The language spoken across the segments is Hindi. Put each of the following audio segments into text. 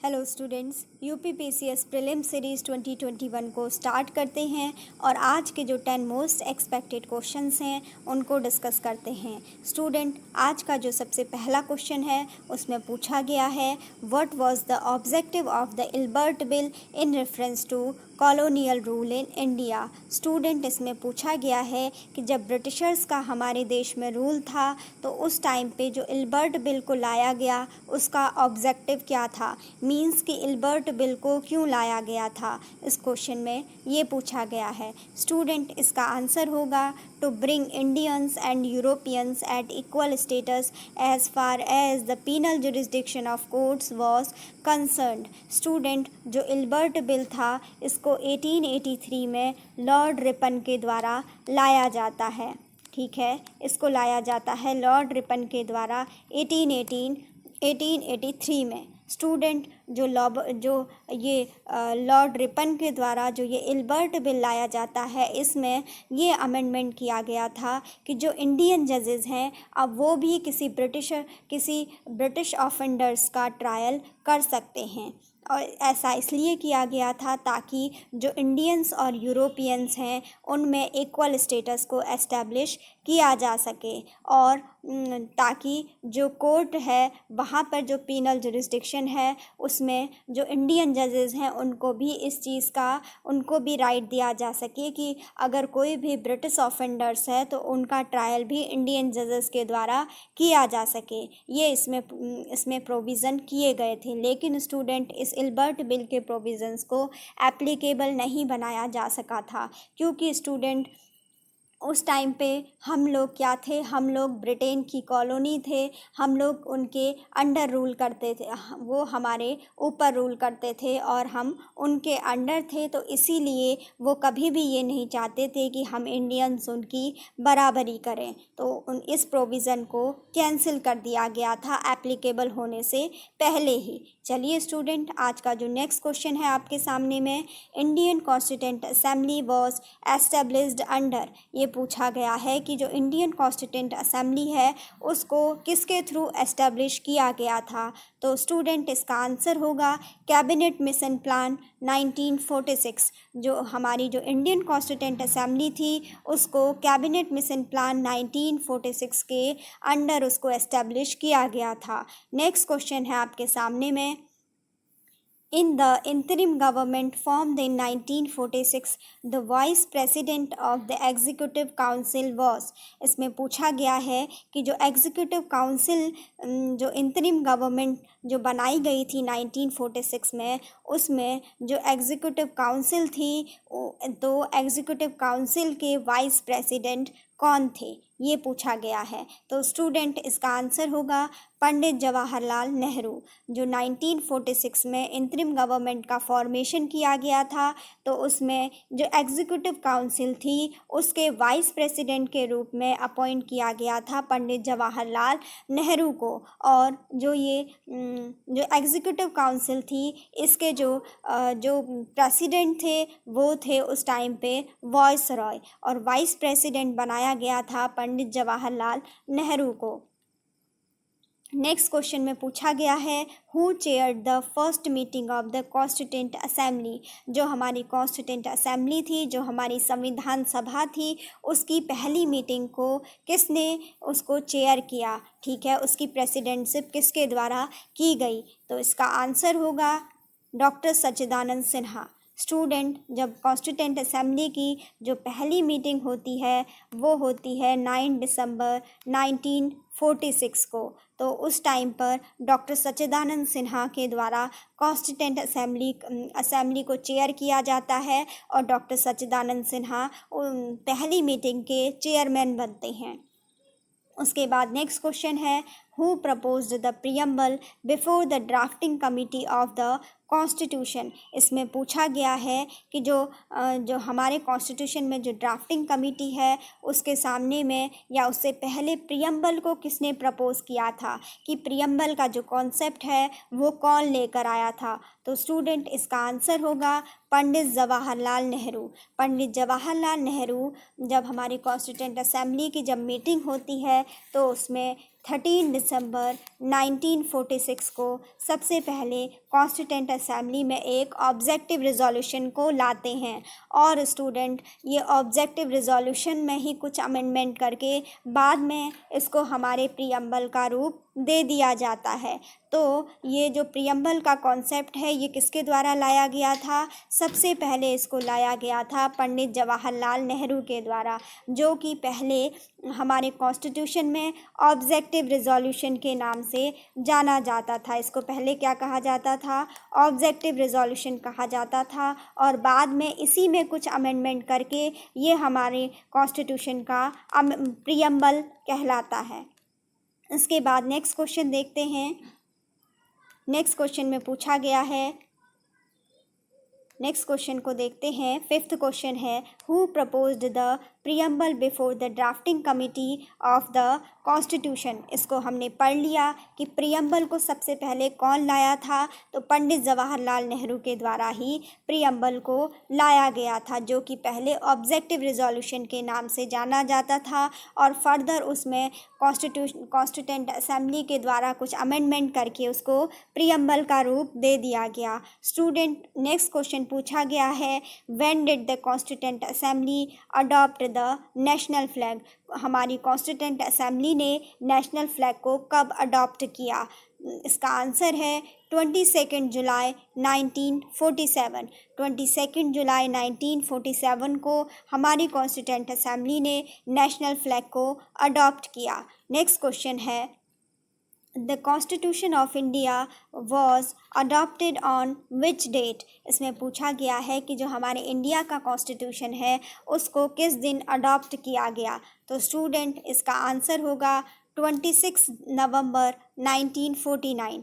Hello students, UPPCS prelim series 2021 को स्टार्ट करते हैं और आज के जो 10 मोस्ट एक्सपेक्टेड क्वेश्चंस हैं उनको डिस्कस करते हैं। स्टूडेंट, आज का जो सबसे पहला क्वेश्चन है उसमें पूछा गया है, what was the objective of the Ilbert bill in reference to colonial rule in India. Student, इसमें पूछा गया है कि जब ब्रिटिशर्स का हमारे देश में रूल था तो उस टाइम पे जो इल्बर्ट बिल को लाया गया उसका ऑब्जेक्टिव क्या था, मीन्स कि इल्बर्ट बिल को क्यों लाया गया था। इस क्वेश्चन में ये पूछा गया है। स्टूडेंट, इसका आंसर होगा to bring Indians and Europeans at equal status as far as the penal jurisdiction of courts was concerned. Student, जो इल्बर्ट बिल था इसको 1883 में लॉर्ड रिपन के द्वारा लाया जाता है। ठीक है, इसको लाया जाता है लॉर्ड रिपन के द्वारा 1883 में। स्टूडेंट, जो लॉर्ड रिपन के द्वारा जो ये इल्बर्ट बिल लाया जाता है, इसमें ये अमेंडमेंट किया गया था कि जो इंडियन जजेस हैं अब वो भी किसी ब्रिटिश ऑफेंडर्स का ट्रायल कर सकते हैं। और ऐसा इसलिए किया गया था ताकि जो इंडियंस और यूरोपियंस हैं उनमें इक्वल स्टेटस को एस्टैब्लिश किया जा सके और ताकि जो कोर्ट है वहाँ पर जो पीनल जुरिस्डिक्शन है उसमें जो इंडियन जजेस हैं उनको भी राइट दिया जा सके कि अगर कोई भी ब्रिटिश ऑफेंडर्स है तो उनका ट्रायल भी इंडियन जजेस के द्वारा किया जा सके। ये इसमें प्रोविज़न किए गए थे। लेकिन स्टूडेंट, इस इल्बर्ट बिल के प्रोविज़न्स को एप्लीकेबल नहीं बनाया जा सका था क्योंकि स्टूडेंट उस टाइम पे हम लोग क्या थे, हम लोग ब्रिटेन की कॉलोनी थे, हम लोग उनके अंडर रूल करते थे, वो हमारे ऊपर रूल करते थे और हम उनके अंडर थे। तो इसीलिए वो कभी भी ये नहीं चाहते थे कि हम इंडियंस उनकी बराबरी करें। तो इस प्रोविज़न को कैंसिल कर दिया गया था एप्लीकेबल होने से पहले ही। चलिए स्टूडेंट, आज का जो नेक्स्ट क्वेश्चन है आपके सामने में, Indian constituent assembly was established under. ये पूछा गया है कि जो इंडियन कॉन्स्टिट्यूंट असेंबली है उसको किसके थ्रू एस्टेब्लिश किया गया था। तो स्टूडेंट, इसका आंसर होगा कैबिनेट मिशन प्लान 1946। जो इंडियन कॉन्स्टिट्यूंट असेंबली थी उसको कैबिनेट मिशन प्लान 1946 के अंडर उसको एस्टेब्लिश किया गया था। नेक्स्ट क्वेश्चन है आपके सामने में, In the interim government formed in 1946, the vice president of the executive council was। इसमें पूछा गया है कि जो एग्जीक्यूटिव काउंसिल जो इंतरिम गवर्नमेंट जो बनाई गई थी 1946 में, उसमें जो एग्जीक्यूटिव काउंसिल थी तो एग्जीक्यूटिव काउंसिल के वाइस प्रेसिडेंट कौन थे, ये पूछा गया है। तो स्टूडेंट, इसका आंसर होगा पंडित जवाहरलाल नेहरू। जो 1946 में इंतरिम गवर्नमेंट का फॉर्मेशन किया गया था तो उसमें जो एग्जीक्यूटिव काउंसिल थी उसके वाइस प्रेसिडेंट के रूप में अपॉइंट किया गया था पंडित जवाहरलाल नेहरू को। और जो एग्जीक्यूटिव काउंसिल थी इसके जो प्रेसिडेंट थे वो थे उस टाइम पे वायसरॉय, और वाइस प्रेसिडेंट बनाया गया था पंडित जवाहरलाल नेहरू को। नेक्स्ट क्वेश्चन में पूछा गया है, who chaired the first meeting of the constituent assembly. जो हमारी कॉन्स्टिट्यूंट असेंबली थी, जो हमारी संविधान सभा थी, उसकी पहली मीटिंग को किसने उसको चेयर किया। ठीक है, उसकी प्रेसिडेंटशिप किसके द्वारा की गई। तो इसका आंसर होगा डॉक्टर सच्चिदानंद सिन्हा। स्टूडेंट, जब कॉन्स्टिट्यूंट असेंबली की जो पहली मीटिंग होती है वो होती है 9 दिसंबर 1946 को। तो उस टाइम पर डॉक्टर सच्चिदानंद सिन्हा के द्वारा कॉन्स्टिट्यूंट असेंबली को चेयर किया जाता है और डॉक्टर सच्चिदानंद सिन्हा पहली मीटिंग के चेयरमैन बनते हैं। उसके बाद नेक्स्ट क्वेश्चन है, who proposed the preamble before the drafting committee of the constitution. इसमें पूछा गया है कि जो हमारे कॉन्स्टिट्यूशन में जो ड्राफ्टिंग कमेटी है उसके सामने में या उससे पहले प्रियम्बल को किसने प्रपोज किया था, कि प्रियम्बल का जो कॉन्सेप्ट है वो कौन लेकर आया था। तो स्टूडेंट, इसका आंसर होगा पंडित जवाहरलाल नेहरू। पंडित जवाहरलाल नेहरू, जब हमारी कॉन्स्टिट्यूंट असेंबली की जब मीटिंग होती है तो उसमें 13 दिसंबर 1946 को सबसे पहले कॉन्स्टिट्यूंट असेंबली में एक ऑब्जेक्टिव रिजोल्यूशन को लाते हैं और स्टूडेंट ये ऑब्जेक्टिव रिजोल्यूशन में ही कुछ अमेंडमेंट करके बाद में इसको हमारे प्रीएम्बल का रूप दे दिया जाता है। तो ये जो प्रीएम्बल का कॉन्सेप्ट है ये किसके द्वारा लाया गया था? सबसे पहले इसको लाया गया था पंडित जवाहरलाल नेहरू के द्वारा, जो कि पहले हमारे कॉन्स्टिट्यूशन में ऑब्जेक्टिव रिजोल्यूशन के नाम से जाना जाता था। इसको पहले क्या कहा जाता था? ऑब्जेक्टिव रिजोल्यूशन कहा जाता था और बाद में इसी में कुछ अमेंडमेंट करके ये हमारे कॉन्स्टिट्यूशन का प्रीएम्बल कहलाता है। इसके बाद नेक्स्ट क्वेश्चन देखते हैं। नेक्स्ट क्वेश्चन में पूछा गया है, नेक्स्ट क्वेश्चन को देखते हैं। फिफ्थ क्वेश्चन है, who proposed the preamble before the drafting committee of the constitution. इसको हमने पढ़ लिया कि प्रीएम्बल को सबसे पहले कौन लाया था, तो पंडित जवाहरलाल नेहरू के द्वारा ही प्रीएम्बल को लाया गया था, जो कि पहले ऑब्जेक्टिव रिजोल्यूशन के नाम से जाना जाता था और फर्दर उसमें कॉन्स्टिट्यूंट असेंबली के द्वारा कुछ अमेंडमेंट करके उसको प्रीएम्बल का रूप दे दिया गया। स्टूडेंट नेक्स्ट क्वेश्चन पूछा गया है, when did the constituent assembly adopt the national flag. हमारी कॉन्स्टिट्यूंट असेंबली ने नेशनल फ्लैग को कब अडॉप्ट किया? इसका आंसर है 22 जुलाई 1947। 22 जुलाई 1947 को हमारी कॉन्स्टिट्यूंट असेंबली ने नेशनल फ्लैग को अडॉप्ट किया। नेक्स्ट क्वेश्चन है, the constitution of India was adopted on which date. इसमें पूछा गया है कि जो हमारे इंडिया का कॉन्स्टिट्यूशन है उसको किस दिन अडॉप्ट किया गया। तो स्टूडेंट इसका आंसर होगा 26 नवंबर 1949।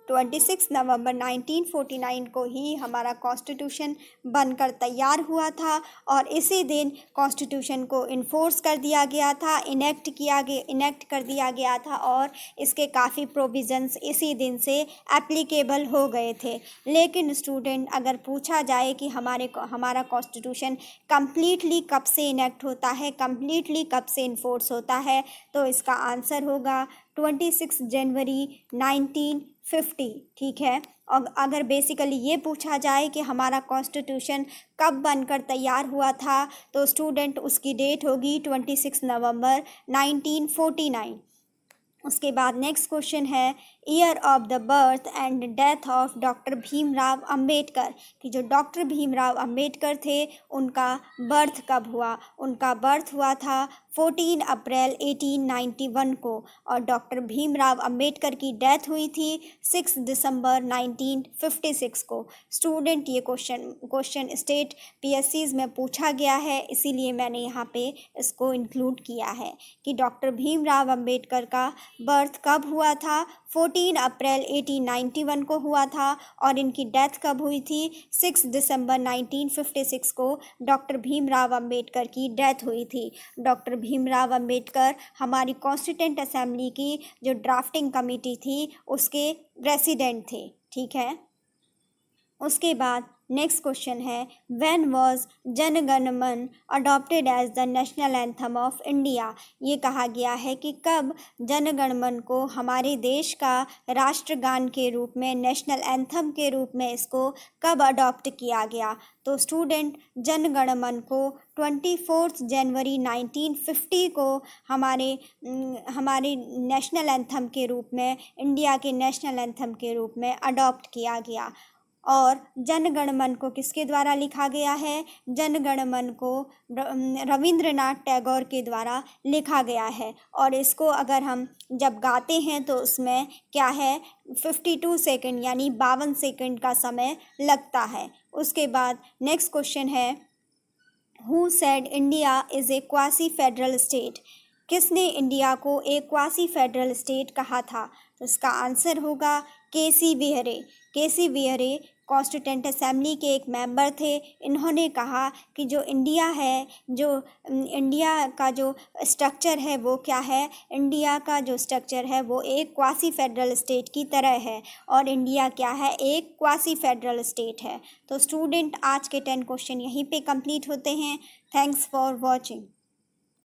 26 नवंबर 1949 को ही हमारा कॉन्स्टिट्यूशन बनकर तैयार हुआ था और इसी दिन कॉन्स्टिट्यूशन को इन्फोर्स कर दिया गया था, इनेक्ट कर दिया गया था और इसके काफ़ी प्रोविज़न्स इसी दिन से एप्लीकेबल हो गए थे। लेकिन स्टूडेंट अगर पूछा जाए कि हमारा कॉन्स्टिट्यूशन कम्प्लीटली कब से इनेक्ट होता है, कम्प्लीटली कब से इन्फोर्स होता है, तो इसका आंसर होगा 26 जनवरी 1950। ठीक है। और अगर बेसिकली ये पूछा जाए कि हमारा कॉन्स्टिट्यूशन कब बनकर तैयार हुआ था, तो स्टूडेंट उसकी डेट होगी 26 नवंबर 1949। उसके बाद नेक्स्ट क्वेश्चन है, year of the birth and death of doctor Bhimrao Ambedkar. कि जो डॉक्टर भीमराव अंबेडकर थे उनका बर्थ कब हुआ? उनका बर्थ हुआ था 14 अप्रैल 1891 को और डॉक्टर भीमराव अंबेडकर की डेथ हुई थी 6 दिसंबर 1956 को। स्टूडेंट ये क्वेश्चन स्टेट PSCs में पूछा गया है, इसीलिए मैंने यहाँ पे इसको इंक्लूड किया है कि डॉक्टर भीमराव अंबेडकर का बर्थ कब हुआ था? 14 अप्रैल 1891 को हुआ था और इनकी डेथ कब हुई थी? 6 दिसंबर 1956 को डॉक्टर भीमराव अंबेडकर की डेथ हुई थी। डॉक्टर भीमराव अंबेडकर हमारी कॉन्स्टिट्यूंट असेंबली की जो ड्राफ्टिंग कमेटी थी उसके प्रेसिडेंट थे। ठीक है। उसके बाद नेक्स्ट क्वेश्चन है, when was Jana Gana Mana adopted as the national anthem of India. ये कहा गया है कि कब जन गण मन को हमारे देश का राष्ट्रगान के रूप में, नेशनल एंथम के रूप में इसको कब अडॉप्ट किया गया। तो स्टूडेंट जन गण मन को 24 जनवरी 1950 को हमारे नेशनल एंथम के रूप में, इंडिया के नेशनल एंथम के रूप में अडॉप्ट किया गया। और जन गण मन को किसके द्वारा लिखा गया है? जन गण मन को रविंद्रनाथ टैगोर के द्वारा लिखा गया है और इसको अगर हम जब गाते हैं तो उसमें क्या है, 52 सेकंड यानी 52 सेकंड का समय लगता है। उसके बाद नेक्स्ट क्वेश्चन है, who said India is a quasi federal state. किसने इंडिया को एक क्वासी फेडरल स्टेट कहा था? तो इसका आंसर होगा KC व्हीरे। KC व्हीरे कॉन्स्टिट्यूंट असेंबली के एक मेंबर थे। इन्होंने कहा कि जो इंडिया है, जो इंडिया का जो स्ट्रक्चर है वो क्या है, इंडिया का जो स्ट्रक्चर है वो एक क्वासी फेडरल स्टेट की तरह है और इंडिया क्या है, एक क्वासी फेडरल स्टेट है। तो स्टूडेंट आज के 10 क्वेश्चन यहीं पे कंप्लीट होते हैं। Thanks for watching.